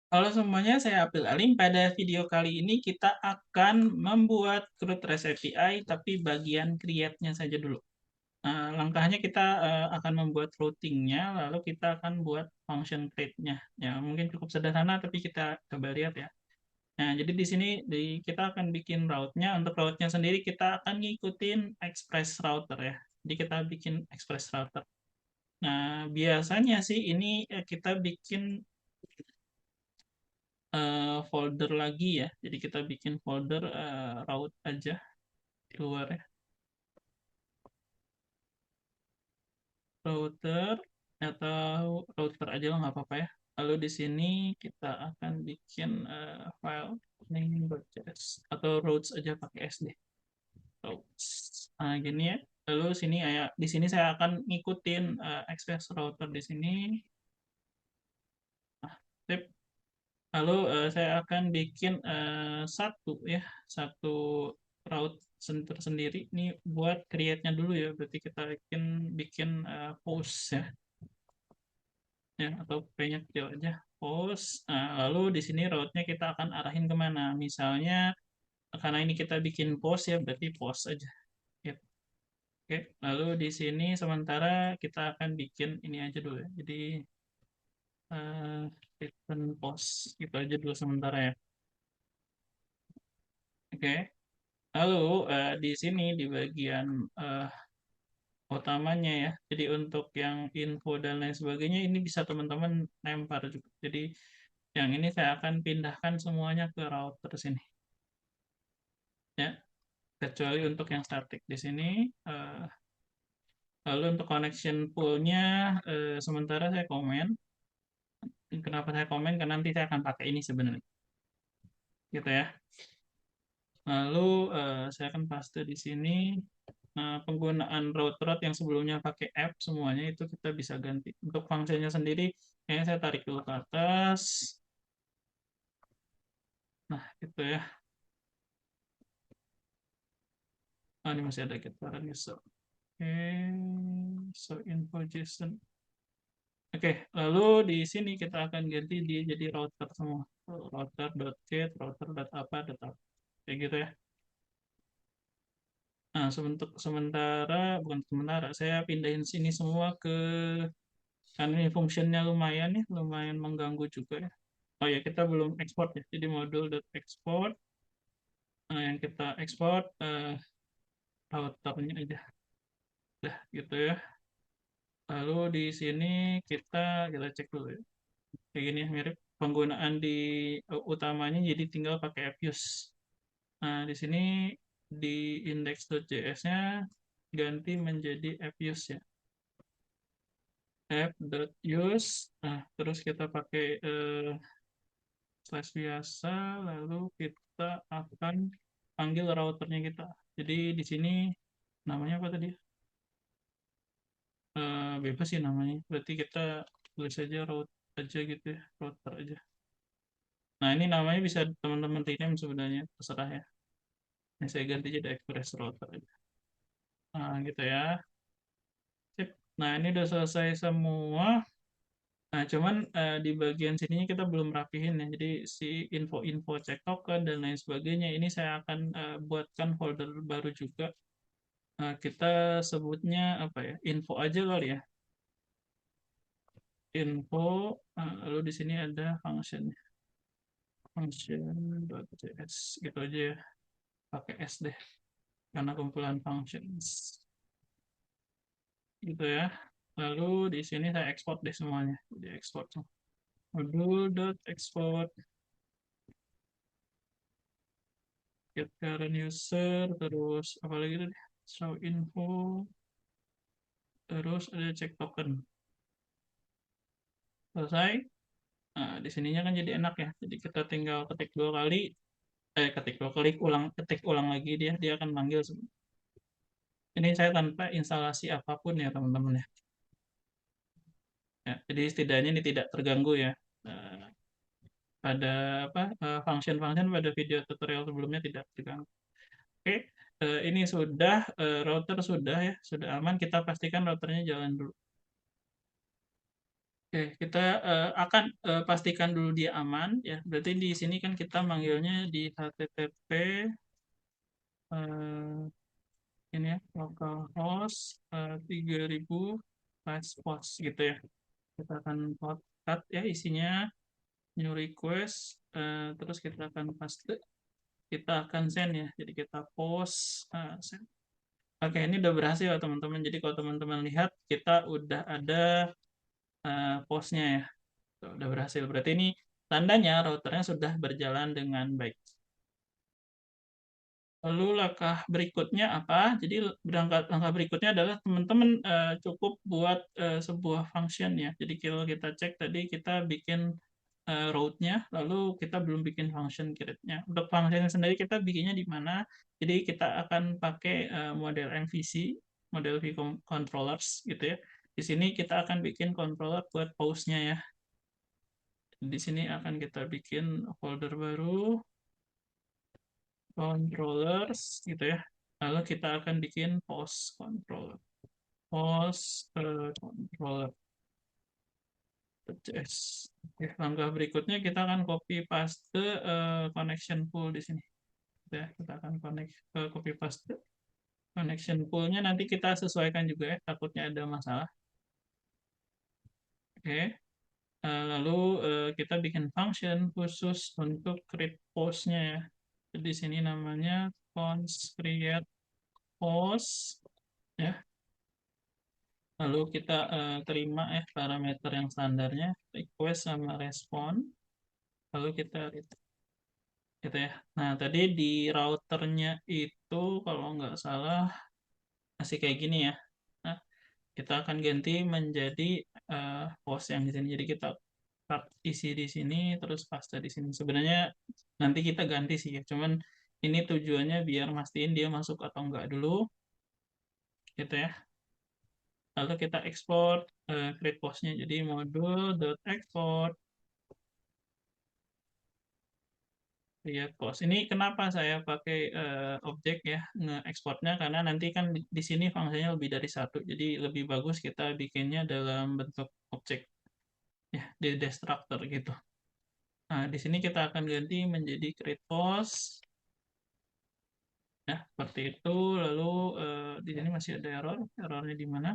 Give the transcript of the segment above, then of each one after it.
Halo semuanya, saya Abdul Alim. Pada video kali ini kita akan membuat CRUD REST API, tapi bagian create-nya saja dulu. Langkahnya kita akan membuat routing-nya, lalu kita akan buat function create-nya. Ya, mungkin cukup sederhana, tapi kita coba lihat ya. Nah, jadi di sini kita akan bikin route-nya. Untuk route-nya sendiri kita akan ngikutin express router ya. Jadi kita bikin express router. Nah, biasanya sih ini kita bikin folder lagi ya. Jadi kita bikin folder route aja di luar ya. Router atau router aja lah nggak apa-apa ya. Lalu di sini kita akan bikin file name.js atau routes aja pakai SD. Routes. Nah, gini ya. Lalu sini ya, di sini saya akan ngikutin express router di sini. Nah, sip. Lalu saya akan bikin satu route tersendiri ini buat create-nya dulu ya. Berarti kita bikin bikin post ya atau p-nya kecil aja post. Nah, lalu di sini route-nya kita akan arahin kemana? Misalnya karena ini kita bikin post ya, berarti post aja. Ya. Oke, lalu di sini sementara kita akan bikin ini aja dulu ya. Jadi return post gitu aja dulu sementara ya. Oke. Lalu di sini di bagian eh, utamanya ya. Jadi untuk yang info dan lain sebagainya ini bisa teman-teman lempar juga. Jadi yang ini saya akan pindahkan semuanya ke router sini ya. Kecuali untuk yang static di sini. eh, Lalu untuk connection pool-nya sementara saya komen. Kenapa saya komen? Karena nanti saya akan pakai ini sebenarnya. Gitu ya. Lalu saya akan paste di sini. Penggunaan route-route yang sebelumnya pakai app semuanya itu kita bisa ganti. Untuk fungsinya sendiri, kayaknya saya tarik dulu ke atas. Nah, itu ya. Ini masih ada getaran user. Oke, so info JSON. Oke, lalu di sini kita akan ganti dia jadi router semua. Router.get, router.apa, apa. Kayak gitu ya. Nah, bukan sementara, saya pindahin sini semua karena ini fungsinya lumayan ya, lumayan mengganggu juga ya. Oh ya, kita belum ekspor ya. Jadi modul.export, yang kita ekspor routernya aja. Dah, gitu ya. Lalu di sini kita cek dulu ya. Kayak gini ya, mirip. Penggunaan di utamanya jadi tinggal pakai app use. Nah, di sini di index.js-nya ganti menjadi app use ya. App.use. Nah, terus kita pakai slash biasa, lalu kita akan panggil routernya kita. Jadi di sini namanya apa tadi? Bebas sih namanya. Berarti kita tulis aja route aja gitu ya, router aja. Nah ini namanya bisa teman-teman rename sebenarnya, terserah ya. Ini saya ganti jadi express router aja. Nah gitu ya. Sip. Nah ini udah selesai semua. Nah, cuman di bagian sininya kita belum rapihin ya. Jadi si info-info cek token dan lain sebagainya ini saya akan buatkan folder baru juga. Kita sebutnya apa ya? Info aja kali ya. Info, lalu di sini ada function function.js gitu aja ya. Pakai S deh karena kumpulan functions gitu ya. Lalu di sini saya ekspor deh semuanya. Jadi ekspor modul.export get current user, terus apa lagi tadi, show info, terus ada cek token. Selesai. Nah, di sininya kan jadi enak ya, jadi kita tinggal ketik dua kali, ketik dua klik ulang, ketik ulang lagi, dia akan manggil ini saya tanpa instalasi apapun ya teman-teman ya. Ya, jadi setidaknya ini tidak terganggu ya. Eh, pada apa function-function pada video tutorial sebelumnya tidak terganggu. Oke, ini sudah router sudah ya, sudah aman. Kita pastikan routernya jalan dulu. Oke, kita akan pastikan dulu dia aman ya. Berarti di sini kan kita manggilnya di HTTP eh, ini ya, localhost 3000 host gitu ya. Kita akan cut ya isinya, new request, terus kita akan paste, kita akan send ya. Jadi kita post, send. Oke, ini udah berhasil ya teman-teman. Jadi kalau teman-teman lihat, kita udah ada postnya ya. Tuh, udah berhasil. Berarti ini tandanya routernya sudah berjalan dengan baik. Lalu langkah berikutnya apa? Jadi langkah berikutnya adalah teman-teman cukup buat sebuah function ya. Jadi kalau kita cek tadi kita bikin route-nya, lalu kita belum bikin function create-nya. Untuk function sendiri kita bikinnya di mana? Jadi kita akan pakai model MVC, model controllers gitu ya. Di sini kita akan bikin controller buat pause-nya ya. Di sini akan kita bikin folder baru, controllers gitu ya. Lalu kita akan bikin post controller. Post controller. CS. Oke, langkah berikutnya kita akan copy paste connection pool di sini. Ya, kita akan copy paste connection poolnya nanti kita sesuaikan juga ya, takutnya ada masalah. Oke. Lalu kita bikin function khusus untuk create post-nya ya. Jadi di sini namanya const create post ya. Lalu kita terima parameter yang standarnya request sama respon. Lalu kita gitu ya. Nah, tadi di routernya itu kalau nggak salah masih kayak gini ya. Nah, kita akan ganti menjadi post yang di sini. Jadi kita isi di sini terus paste di sini. Sebenarnya nanti kita ganti sih ya. Cuman ini tujuannya biar mastiin dia masuk atau enggak dulu gitu ya. Lalu kita export create post-nya. Jadi modul.export create post. Ini kenapa saya pakai objek ya nge-exportnya karena nanti kan di sini fungsinya lebih dari satu. Jadi lebih bagus kita bikinnya dalam bentuk objek ya di destructor gitu. Nah, di sini kita akan ganti menjadi create post ya seperti itu. Lalu di sini masih ada error. Errornya di mana?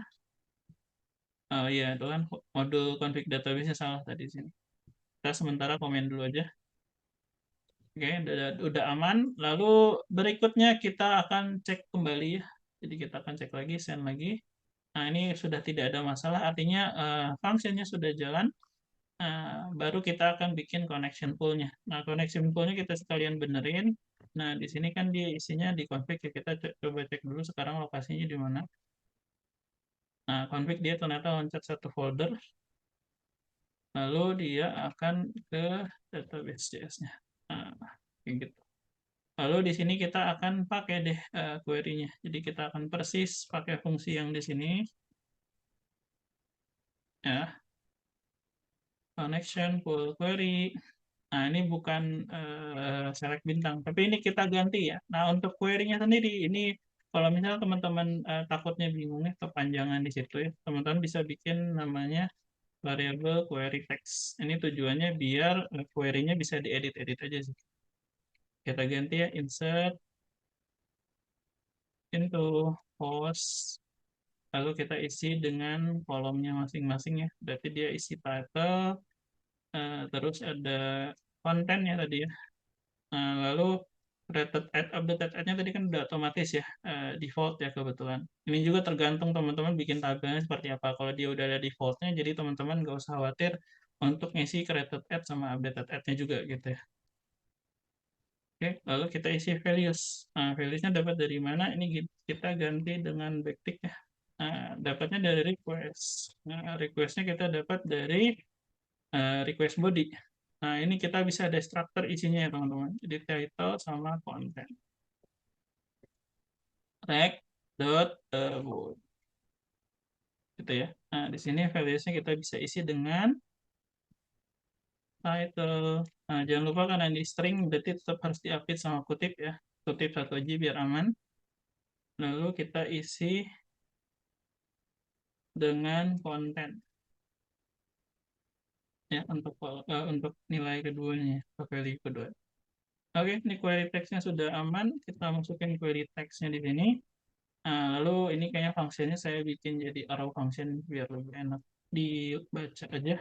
Oh iya, itu kan modul config database-nya salah tadi di sini. Kita sementara komen dulu aja. Oke, udah aman. Lalu berikutnya kita akan cek kembali ya. Jadi kita akan cek lagi, send lagi. Nah, ini sudah tidak ada masalah, artinya fungsinya sudah jalan. Baru kita akan bikin connection pool-nya. Nah, connection pool-nya kita sekalian benerin. Nah, di sini kan dia isinya di config ya. Kita coba cek dulu sekarang lokasinya di mana. Nah, config dia ternyata loncat satu folder, lalu dia akan ke database JS-nya. Nah, kayak gitu. Lalu di sini kita akan pakai deh query-nya. Jadi kita akan persis pakai fungsi yang di sini ya, connection pool query. Nah, ini bukan select bintang, tapi ini kita ganti ya. Nah, untuk query-nya sendiri ini kalau misalnya teman-teman takutnya bingung ya kepanjangan di situ ya, teman-teman bisa bikin namanya variable query text. Ini tujuannya biar query-nya bisa diedit-edit aja sih. Kita ganti ya insert into post. Lalu kita isi dengan kolomnya masing-masing ya. Berarti dia isi title, terus ada konten ya tadi ya. Lalu rated ad, updated ad-nya tadi kan udah otomatis ya, default ya kebetulan. Ini juga tergantung teman-teman bikin tabelnya seperti apa. Kalau dia udah ada defaultnya, jadi teman-teman nggak usah khawatir untuk ngisi rated ad sama updated ad-nya juga gitu ya. Oke, lalu kita isi values. Nah, values-nya dapat dari mana? Ini kita ganti dengan backtick ya. Nah, dapatnya dari request. Nah, request-nya kita dapat dari request body. Nah, ini kita bisa ada struktur isinya ya, teman-teman. Jadi title sama content. Rect dot body. Gitu ya. Nah, di sini values-nya kita bisa isi dengan title. Nah, jangan lupa karena ini string, berarti tetap harus diapit sama kutip ya. Kutip 1 aja biar aman. Lalu kita isi dengan konten. ya untuk nilai keduanya, value kedua. Oke, ini query text-nya sudah aman, kita masukin query text-nya di sini. Nah, lalu ini kayaknya fungsinya saya bikin jadi arrow function biar lebih enak dibaca aja.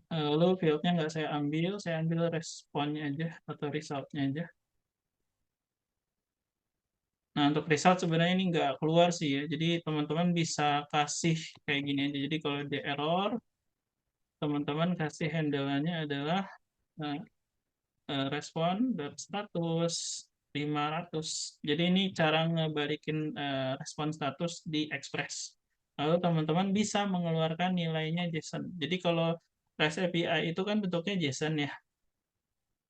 Lalu field-nya nggak saya ambil responnya aja atau result-nya aja. Nah, untuk result sebenarnya ini nggak keluar sih ya. Jadi teman-teman bisa kasih kayak gini aja. Jadi kalau ada error, teman-teman kasih handle-nya adalah eh, respon status 500. Jadi ini cara ngebalikin respon status di Express. Lalu teman-teman bisa mengeluarkan nilainya JSON. Jadi kalau REST API itu kan bentuknya JSON ya.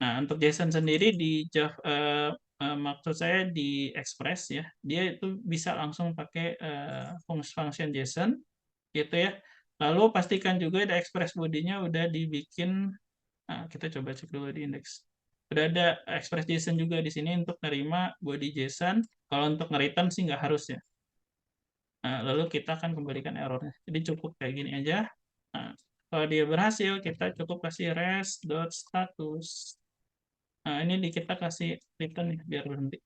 Nah, untuk JSON sendiri di Java, maksud saya di Express ya, dia itu bisa langsung pakai function JSON gitu ya. Lalu pastikan juga di Express body-nya udah dibikin. Nah, kita coba cek dulu di index. Udah ada Express JSON juga di sini untuk nerima body JSON. Kalau untuk nge-return sih nggak harus ya. Nah, lalu kita akan kembalikan errornya. Jadi cukup kayak gini aja. Nah, kalau dia berhasil, kita cukup kasih res.status. Nah, ini kita kasih return nih, biar berhenti.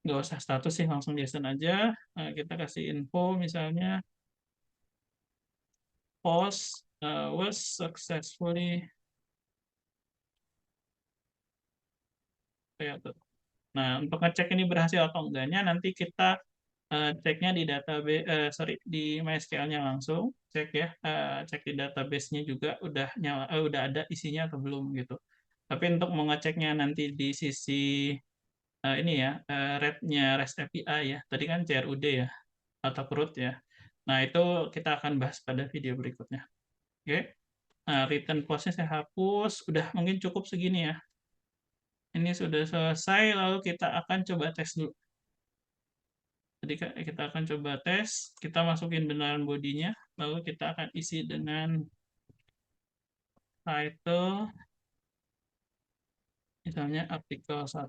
Nggak usah status sih, langsung JSON aja. Nah, kita kasih info misalnya post was successfully. Nah, untuk ngecek ini berhasil atau enggaknya, nanti kita ceknya di database, sorry, di MySQL-nya langsung, cek ya, cek di database-nya juga udah nyala, udah ada isinya atau belum gitu. Tapi untuk mengeceknya nanti di sisi ini ya, REST-nya REST API ya, tadi kan CRUD ya, atau CRUD ya. Nah, itu kita akan bahas pada video berikutnya. Oke, nah, written post-nya saya hapus, udah mungkin cukup segini ya. Ini sudah selesai, lalu kita akan coba tes dulu. Jadi kita akan coba tes, kita masukin beneran bodinya, lalu kita akan isi dengan title, misalnya artikel 1,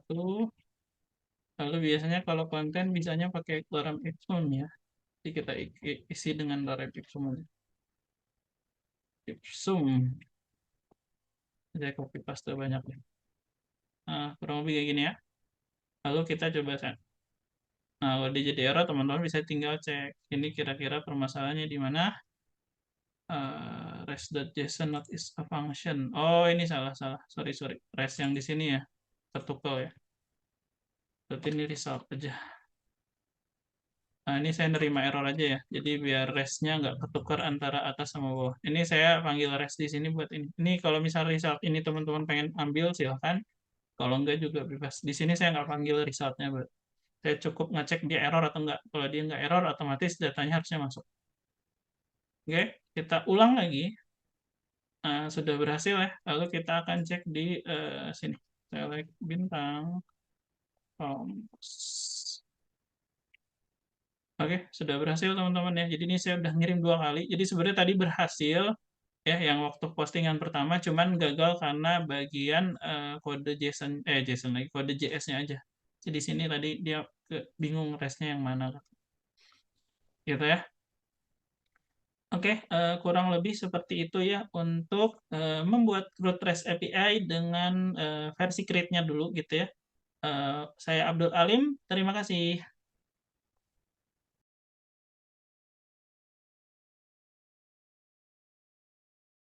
lalu biasanya kalau konten bisanya pakai lorem ipsum ya, jadi kita isi dengan lorem ipsum. Saya copy paste banyak ya. Nah, kurang lebih kayak gini ya. Lalu kita coba set. Nah, kalau dia jadi error, teman-teman bisa tinggal cek ini kira-kira permasalahannya di mana. Res.json not is a function. Oh, ini salah. Sorry. Res yang di sini ya, tertukar ya. Berarti ini result aja. Nah, ini saya nerima error aja ya. Jadi biar resnya nggak ketukar antara atas sama bawah. Ini saya panggil res di sini buat ini. Ini kalau misal result ini teman-teman pengen ambil, silahkan. Kalau enggak juga bebas. Di sini saya nggak panggil resultnya. Saya cukup ngecek dia error atau enggak. Kalau dia nggak error, otomatis datanya harusnya masuk. Oke, kita ulang lagi. Sudah berhasil ya. Lalu kita akan cek di sini. Select bintang. Oke, sudah berhasil teman-teman ya. Jadi ini saya udah ngirim 2 kali. Jadi sebenarnya tadi berhasil ya, yang waktu postingan pertama, cuman gagal karena bagian kode JSON lagi, kode JS-nya aja. Jadi di sini tadi dia bingung resnya yang mana, gitu ya. Oke, kurang lebih seperti itu ya untuk membuat root REST API dengan versi create-nya dulu gitu ya. Saya Abdul Alim, terima kasih.